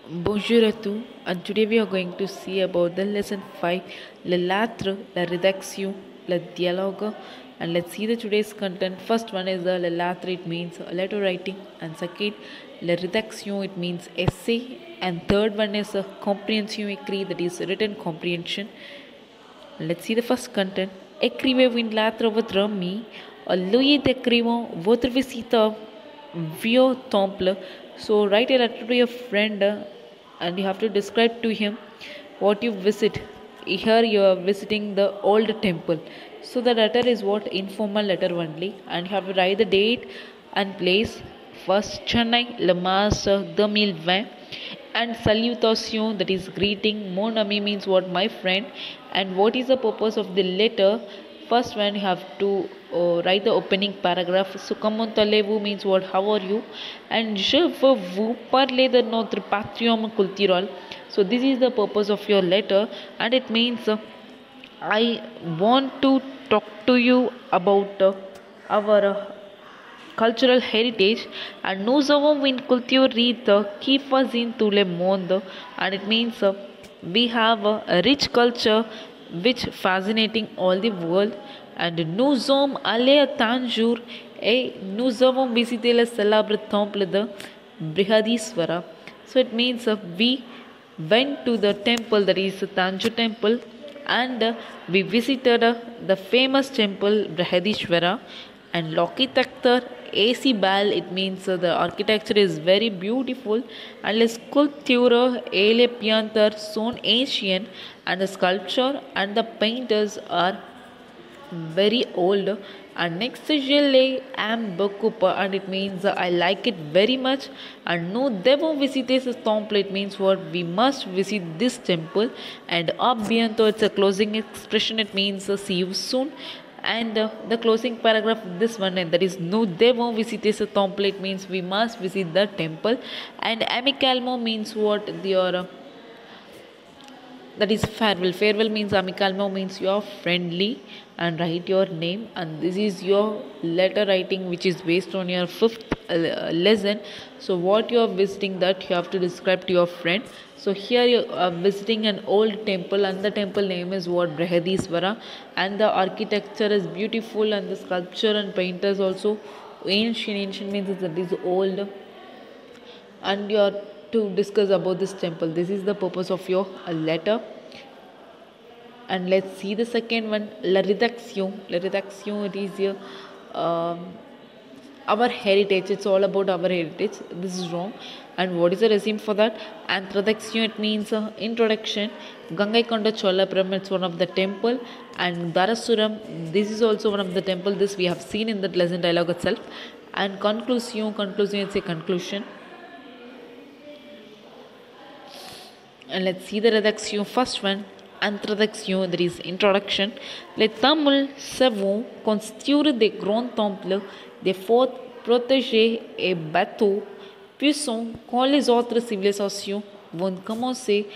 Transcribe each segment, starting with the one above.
Bonjour à tous, and today we are going to see about the lesson 5, le lettre, la rédaction, le dialogue, and let's see the today's content. First one is the le lettre, it means letter writing, and second, la rédaction, it means essay, and third one is a compréhension écrit, that is written comprehension. Let's see the first content. Écrivez une lettre à votre ami. Lui d'écrivons votre visite via temple. So write a letter to your friend and you have to describe to him what you visit. Here you are visiting the old temple. So the letter is what informal letter only, and you have to write the date and place. First Chennai, Le Mars 2020, and salutation, that is greeting. Mon ami means what, my friend. And what is the purpose of the letter? First one you have to write the opening paragraph. So comment allez-vous means what, how are you, and je veux vous parler de notre patrimoine culturel. So this is the purpose of your letter, and it means I want to talk to you about our cultural heritage, and nous avons une culture riche qui fascine tout le monde, and it means we have a rich culture which fascinating all the world. And nous sommes allés à Tanjore et nous avons visité le célèbre temple de Brihadiswara. So it means we went to the temple, that is Tanjore temple, and we visited the famous temple Brihadishwara. And l'architecture AC Bal, it means the architecture is very beautiful, and the sculpture ele piantar so ancient, and the sculpture and the painters are very old. And next is je am beaucoup, and it means I like it very much. And no devons visiter ce temple, it means what, we must visit this temple. And ab bientôt, it's a closing expression, it means see you soon. And the closing paragraph, this one, and that is nous devons visiter ce temple, it means we must visit the temple. And amicalement means what, your that is farewell. Farewell means amicalement means you are friendly, and write your name. And this is your letter writing, which is based on your fifth lesson. So what you are visiting, that you have to describe to your friend. So here you are visiting an old temple, and the temple name is what, Brihadiswara, and the architecture is beautiful, and the sculpture and painters also ancient. Ancient means that is old, and you are to discuss about this temple. This is the purpose of your letter. And let's see the second one, la rédaction. La rédaction, it is your our heritage. It's all about our heritage. This is wrong. And what is the resume for that? Introduction, it means introduction. Gangaikonda Cholapuram, it's one of the temple. And Dharasuram, this is also one of the temple. This we have seen in that lesson dialogue itself. And conclusion, it's a conclusion. And let's see the rédaction. First one, introduction, that is introduction. Les Tamils savons construire des grands temples, des forts protégés et bateaux puissants quand les autres civilisations vont commencer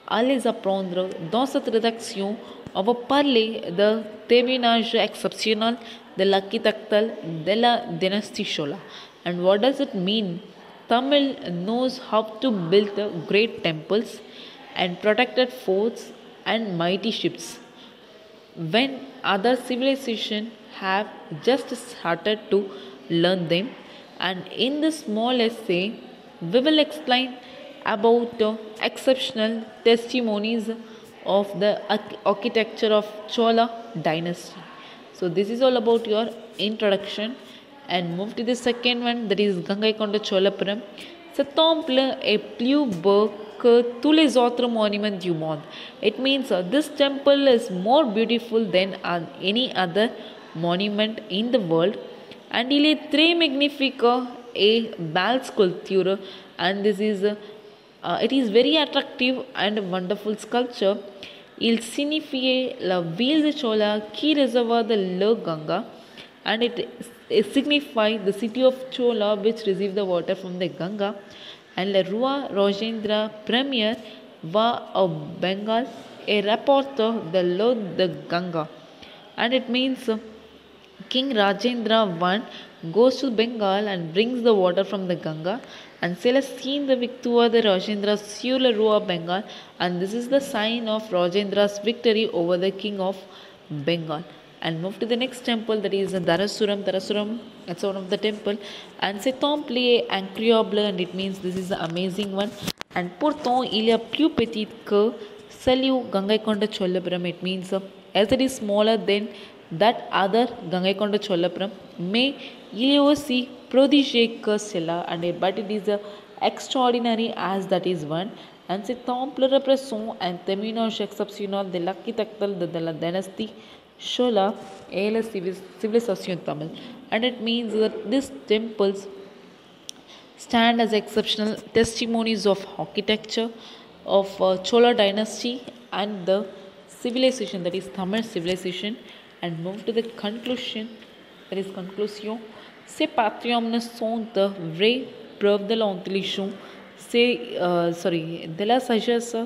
à les apprendre. Dans cette rédaction, on va parler de témoignages exceptionnels de l'architecture de la dynastie Chola. And what does it mean? Tamil knows how to build great temples and protected forts and mighty ships, when other civilizations have just started to learn them. And in this small essay, we will explain about exceptional testimonies of the architecture of Chola dynasty. So this is all about your introduction. And move to the second one, that is Gangaikonda Cholapuram. Ce temple est plus beau que tous les autres monuments du monde. It means this temple is more beautiful than any other monument in the world. And il est très magnifique et belle sculpture. And this is it is very attractive and wonderful sculpture. Il signifie la ville de Chola qui reservoir de le Ganga, and it signifies the city of Chola which received the water from the Ganga. And le roi Rajendra Premier va au Bengal et rapporte de l'eau de Ganga. And it means King Rajendra I goes to Bengal and brings the water from the Ganga. and say let's see the victoire de Rajendra sur le roi Bengal, and this is the sign of Rajendra's victory over the king of Bengal. And move to the next temple, that is Darasuram. Darasuram, that's one of the temple, and say temple incroyable, and it means this is the amazing one. And pourtant il y a plus petit que celui Gangaikonda Cholapuram. It means as it is smaller than that other Gangaikonda Cholapuram, mais il y a aussi prodigieux que cela, and but it is extraordinary as that is one. And c'est temple repressant and témoignage exceptionnel de l'architecture de la dynastie Chola et la civilisation Tamil. And it means that these temples stand as exceptional testimonies of architecture of Chola dynasty and the civilization, that is Tamil civilization. And move to the conclusion, that is conclusion. Ces patrimoines sont de vraies preuves de l'intelligence, de la sagesse,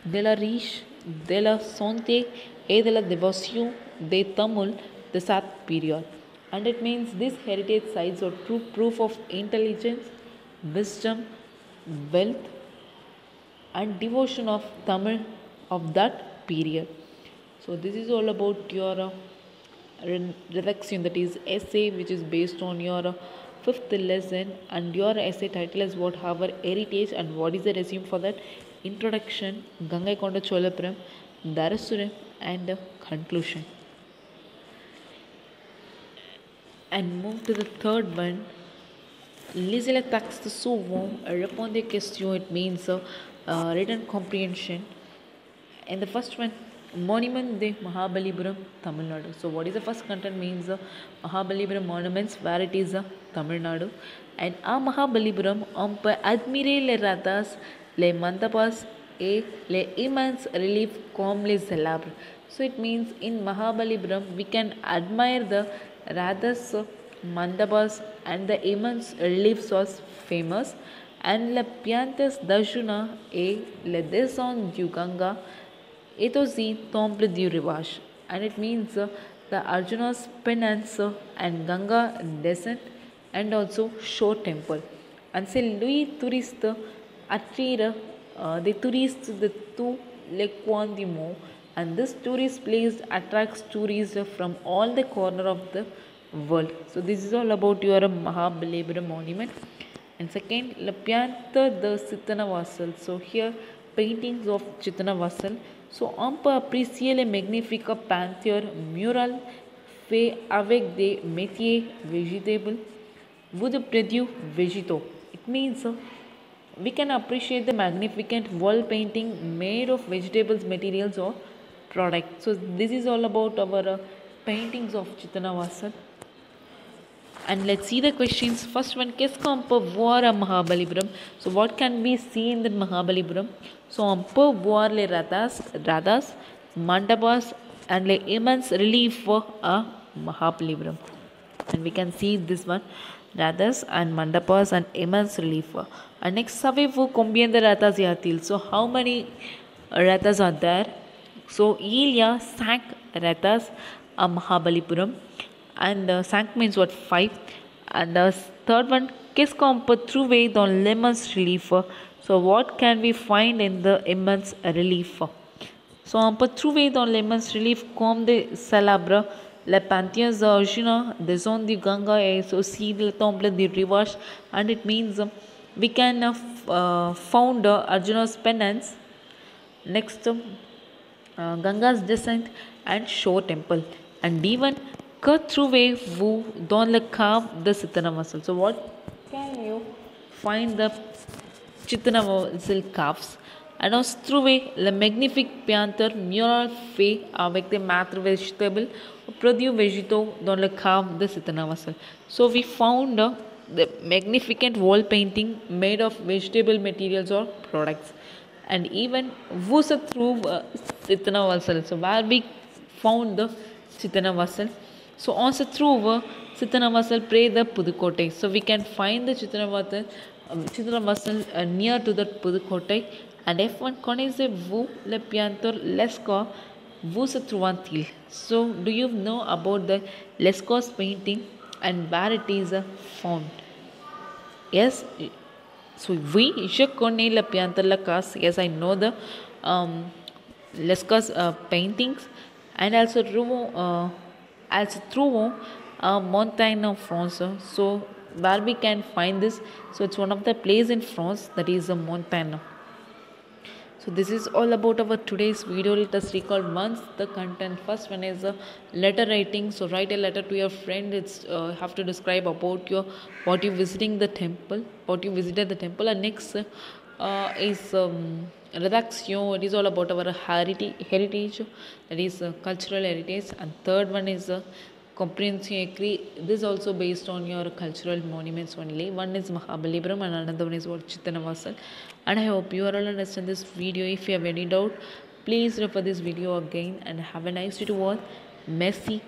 de la riche, de la santé et de la dévotion des Tamil de cette period. And it means these heritage sites are true proof of intelligence, wisdom, wealth, and devotion of Tamil of that period. So this is all about your reduction, that is essay, which is based on your fifth lesson, and your essay title is what our heritage and what is the resume for that: introduction, Gangaikonda Cholapuram, Darasuram, and conclusion. And move to the third one. Lisez les textes souvent, répondez des questions. It means written comprehension. And the first one, Monument de Mahabalipuram, Tamil Nadu. So what is the first content means Mahabalipuram monuments, where it is Tamil Nadu. And Mahabalipuram, on peut admirer les rathas, les mandapas et les immense relief comme les célèbres. So it means in Mahabalipuram we can admire the rathas, mandapas, and the immense reliefs was famous. And le piantes d'Arjuna et le descend du Ganga, it was the temple du rivage, and it means the Arjuna's penance and Ganga descent, and also shore temple. And say Louis tourist attire the tourists the to le coin du mont, and this tourist place attracts tourists from all the corner of the world. So this is all about your Mahabalipuram monument. And second, Le Pianta de Chittanavasal. So here paintings of Chittanavasal. So on peut apprécier les magnifiques peintures murales faits avec des métiers végétables ou de produits végétaux. It means we can appreciate the magnificent wall painting made of vegetables, materials, or products. So this is all about our paintings of Chittanavasal. And let's see the questions. First one, qu'est-ce qu'on peut voir à Mahabalipuram? So what can be seen in Mahabalipuram? So on peut voir les rathas, mandapas, and les immense relief à Mahabalipuram. And we can see this one, rathas and mandapas and immense relief. And next, savez-vous combien de rathas y a-t-il? So how many rathas are there? So il y a 5 rathas à Mahabalipuram. And 5 means what? 5. And the third one, qu'est-ce qu'on peut trouver dans l'immense relief? So what can we find in the immense relief? So on peut trouver dans l'immense relief comme des célèbres les panthéons d'Arjuna, the zone du Ganga, et aussi le temple du rivage. And it means we can found Arjuna's penance. Next, Ganga's descent and shore temple. And even que trouvez-vous dans le cave de Chittanavasal? So what can you find the Chittanavasal caves? And also trouver le magnifique peinture mural fait avec des maîtres végétables ou produits végétaux dans le cave de Chittanavasal. So we found the magnificent wall painting made of vegetable materials or products. And even vous se trouve Chittanavasal. So where we found the Chittanavasal. So on se trouve Chittanavasal près de Pudukottai. So we can find the Chittanavasal near to the Pudukottai. And F1, connaissez-vous le peintre Lescaut? Vous se trouve-t-il? So do you know about the Lescaut's painting and where it is found? Yes, So we Ishakone la Piantala Kas, yes, I know the Lesca's paintings, and also through Montaigne of France. So where we can find this? So it's one of the place in France, that is Montaigne. So this is all about our today's video. Let us recall once the content. First one is letter writing. So write a letter to your friend. It's have to describe about your what you visiting the temple, what you visited the temple. And next is redaction. It is all about our heritage, that is cultural heritage. And third one is comprehensive. This is also based on your cultural monuments only. One is Mahabalipuram and another one is what Chittanavasal. And I hope you are all understand this video. If you have any doubt, please refer this video again, and have a nice day to all. Messi.